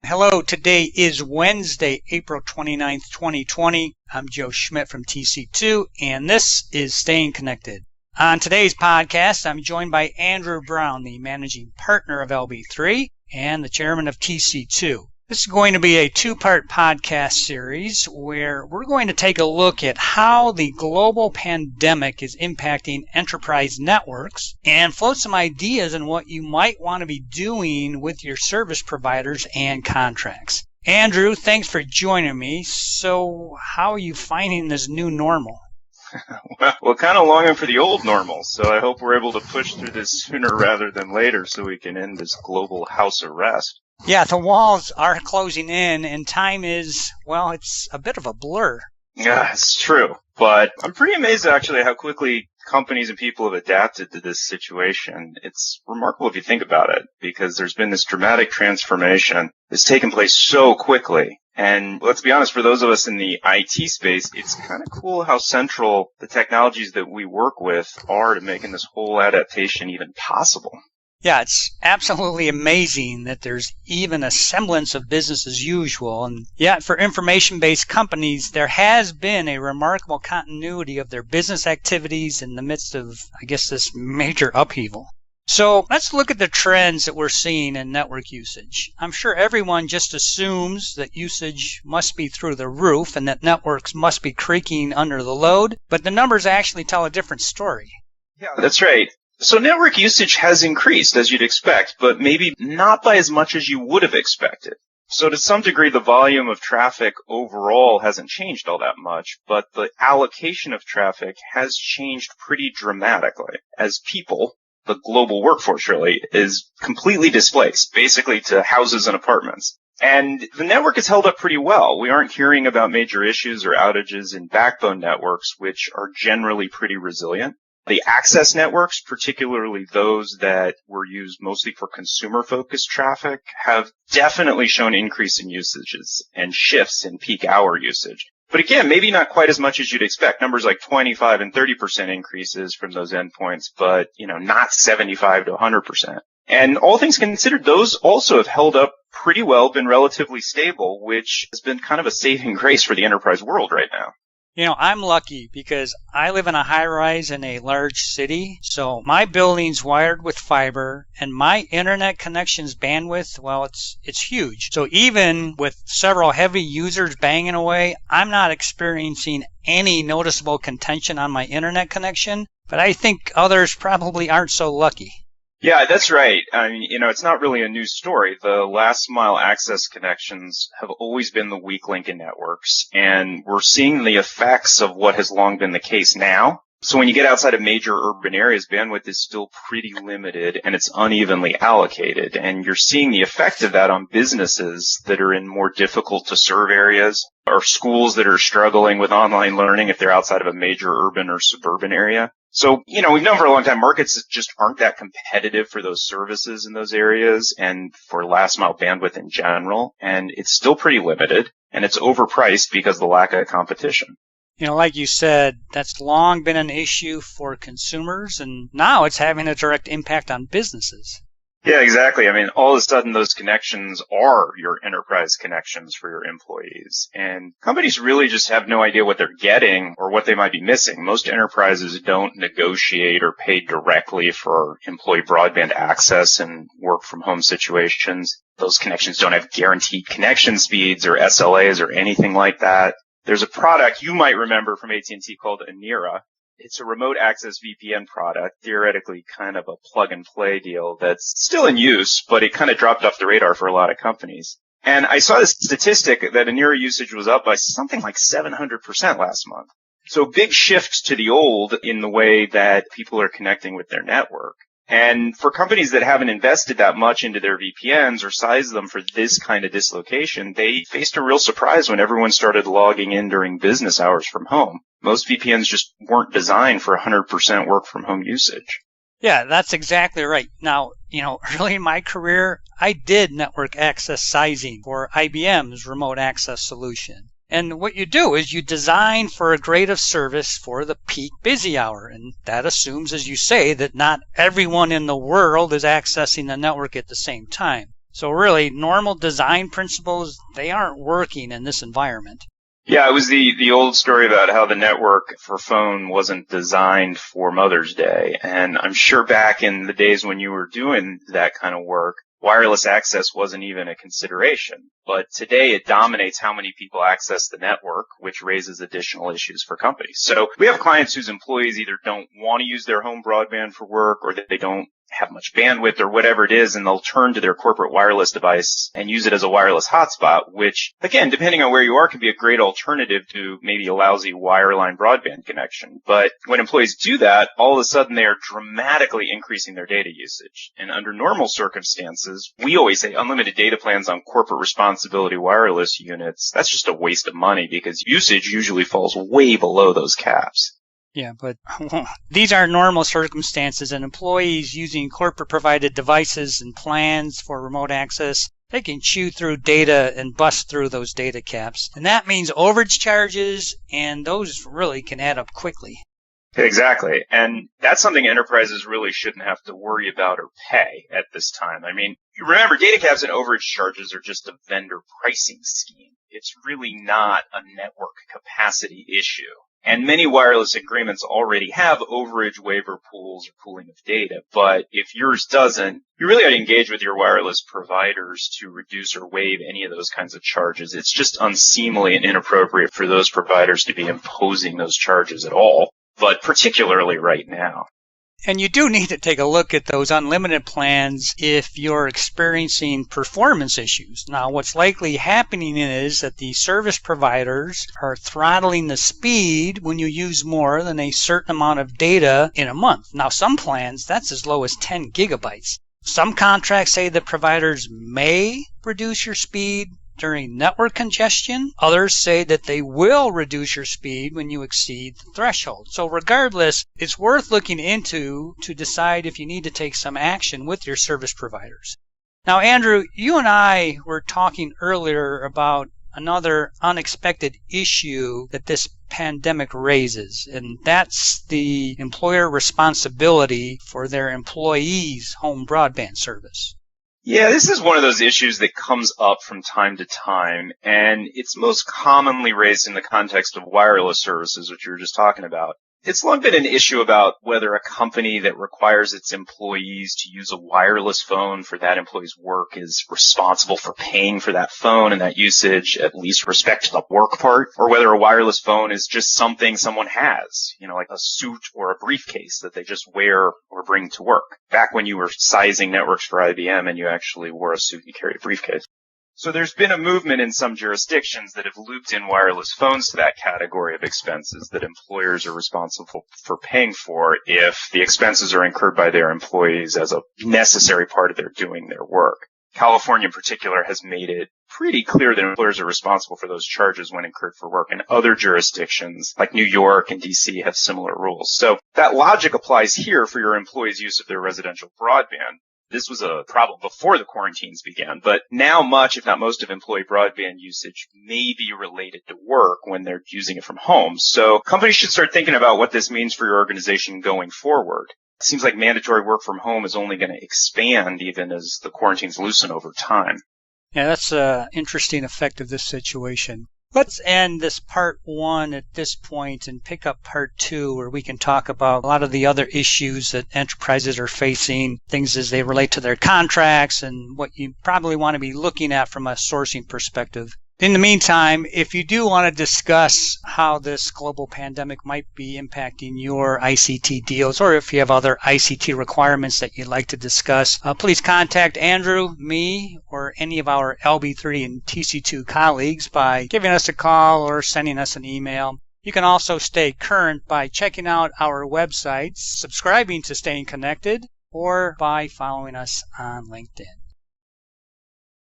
Hello, today is Wednesday, April 29th, 2020. I'm Joe Schmidt from TC2, and this is Staying Connected. On today's podcast, I'm joined by Andrew Brown, the managing partner of LB3 and the chairman of TC2. This is going to be a two-part podcast series where we're going to take a look at how the global pandemic is impacting enterprise networks and float some ideas on what you might want to be doing with your service providers and contracts. Andrew, thanks for joining me. So how are you finding this new normal? Well, kind of longing for the old normal, so I hope we're able to push through this sooner rather than later so we can end this global house arrest. Yeah, the walls are closing in, and time is, well, it's a bit of a blur. Yeah, it's true. But I'm pretty amazed, actually, how quickly companies and people have adapted to this situation. It's remarkable if you think about it, because there's been this dramatic transformation that's taken place so quickly. And let's be honest, for those of us in the IT space, it's kind of cool how central the technologies that we work with are to making this whole adaptation even possible. Yeah, it's absolutely amazing that there's even a semblance of business as usual. And yet, for information-based companies, there has been a remarkable continuity of their business activities in the midst of, I guess, this major upheaval. So let's look at the trends that we're seeing in network usage. I'm sure everyone just assumes that usage must be through the roof and that networks must be creaking under the load, but the numbers actually tell a different story. Yeah, that's right. So network usage has increased, as you'd expect, but maybe not by as much as you would have expected. So to some degree, the volume of traffic overall hasn't changed all that much, but the allocation of traffic has changed pretty dramatically as people, the global workforce really, is completely displaced, basically to houses and apartments. And the network has held up pretty well. We aren't hearing about major issues or outages in backbone networks, which are generally pretty resilient. The access networks, particularly those that were used mostly for consumer-focused traffic, have definitely shown increase in usages and shifts in peak hour usage. But again, maybe not quite as much as you'd expect. Numbers like 25 and 30% increases from those endpoints, but, not 75 to 100%. And all things considered, those also have held up pretty well, been relatively stable, which has been kind of a saving grace for the enterprise world right now. I'm lucky because I live in a high-rise in a large city, so my building's wired with fiber, and my internet connection's bandwidth, well, it's huge. So even with several heavy users banging away, I'm not experiencing any noticeable contention on my internet connection, but I think others probably aren't so lucky. Yeah, that's right. I mean, it's not really a new story. The last mile access connections have always been the weak link in networks, and we're seeing the effects of what has long been the case now. So when you get outside of major urban areas, bandwidth is still pretty limited and it's unevenly allocated. And you're seeing the effect of that on businesses that are in more difficult to serve areas or schools that are struggling with online learning if they're outside of a major urban or suburban area. So, we've known for a long time markets just aren't that competitive for those services in those areas and for last mile bandwidth in general. And it's still pretty limited and it's overpriced because of the lack of competition. Like you said, that's long been an issue for consumers, and now it's having a direct impact on businesses. Yeah, exactly. I mean, all of a sudden those connections are your enterprise connections for your employees. And companies really just have no idea what they're getting or what they might be missing. Most enterprises don't negotiate or pay directly for employee broadband access in work from home situations. Those connections don't have guaranteed connection speeds or SLAs or anything like that. There's a product you might remember from AT&T called Anira. It's a remote access VPN product, theoretically kind of a plug and play deal that's still in use, but it kind of dropped off the radar for a lot of companies. And I saw this statistic that Anira usage was up by something like 700% last month. So big shift to the old in the way that people are connecting with their network. And for companies that haven't invested that much into their VPNs or sized them for this kind of dislocation, they faced a real surprise when everyone started logging in during business hours from home. Most VPNs just weren't designed for 100% work from home usage. Yeah, that's exactly right. Now, early in my career, I did network access sizing for IBM's remote access solution. And what you do is you design for a grade of service for the peak busy hour. And that assumes, as you say, that not everyone in the world is accessing the network at the same time. So really, normal design principles, they aren't working in this environment. Yeah, it was the old story about how the network for phone wasn't designed for Mother's Day. And I'm sure back in the days when you were doing that kind of work, wireless access wasn't even a consideration. But today it dominates how many people access the network, which raises additional issues for companies. So we have clients whose employees either don't want to use their home broadband for work, or that they don't have much bandwidth or whatever it is, and they'll turn to their corporate wireless device and use it as a wireless hotspot, which, again, depending on where you are, can be a great alternative to maybe a lousy wireline broadband connection. But when employees do that, all of a sudden they are dramatically increasing their data usage. And under normal circumstances, we always say unlimited data plans on corporate responsibility wireless units, that's just a waste of money because usage usually falls way below those caps. Yeah, but these are normal circumstances, and employees using corporate-provided devices and plans for remote access, they can chew through data and bust through those data caps. And that means overage charges, and those really can add up quickly. Exactly. And that's something enterprises really shouldn't have to worry about or pay at this time. I mean, remember, data caps and overage charges are just a vendor pricing scheme. It's really not a network capacity issue. And many wireless agreements already have overage waiver pools or pooling of data. But if yours doesn't, you really ought to engage with your wireless providers to reduce or waive any of those kinds of charges. It's just unseemly and inappropriate for those providers to be imposing those charges at all, but particularly right now. And you do need to take a look at those unlimited plans if you're experiencing performance issues. Now, what's likely happening is that the service providers are throttling the speed when you use more than a certain amount of data in a month. Now, some plans, that's as low as 10 gigabytes. Some contracts say that providers may reduce your speed during network congestion. Others say that they will reduce your speed when you exceed the threshold. So regardless, it's worth looking into to decide if you need to take some action with your service providers. Now, Andrew, you and I were talking earlier about another unexpected issue that this pandemic raises, and that's the employer responsibility for their employees' home broadband service. Yeah, this is one of those issues that comes up from time to time, and it's most commonly raised in the context of wireless services, which you were just talking about. It's long been an issue about whether a company that requires its employees to use a wireless phone for that employee's work is responsible for paying for that phone and that usage, at least respect to the work part, or whether a wireless phone is just something someone has, like a suit or a briefcase that they just wear or bring to work. Back when you were sizing networks for IBM and you actually wore a suit and carried a briefcase. So there's been a movement in some jurisdictions that have looped in wireless phones to that category of expenses that employers are responsible for paying for if the expenses are incurred by their employees as a necessary part of their doing their work. California in particular has made it pretty clear that employers are responsible for those charges when incurred for work, and other jurisdictions like New York and DC have similar rules. So that logic applies here for your employees' use of their residential broadband. This was a problem before the quarantines began, but now much, if not most, of employee broadband usage may be related to work when they're using it from home. So companies should start thinking about what this means for your organization going forward. It seems like mandatory work from home is only going to expand even as the quarantines loosen over time. Yeah, that's an interesting effect of this situation. Let's end this part one at this point and pick up part two, where we can talk about a lot of the other issues that enterprises are facing, things as they relate to their contracts and what you probably want to be looking at from a sourcing perspective. In the meantime, if you do want to discuss how this global pandemic might be impacting your ICT deals, or if you have other ICT requirements that you'd like to discuss, please contact Andrew, me, or any of our LB3 and TC2 colleagues by giving us a call or sending us an email. You can also stay current by checking out our websites, subscribing to Staying Connected, or by following us on LinkedIn.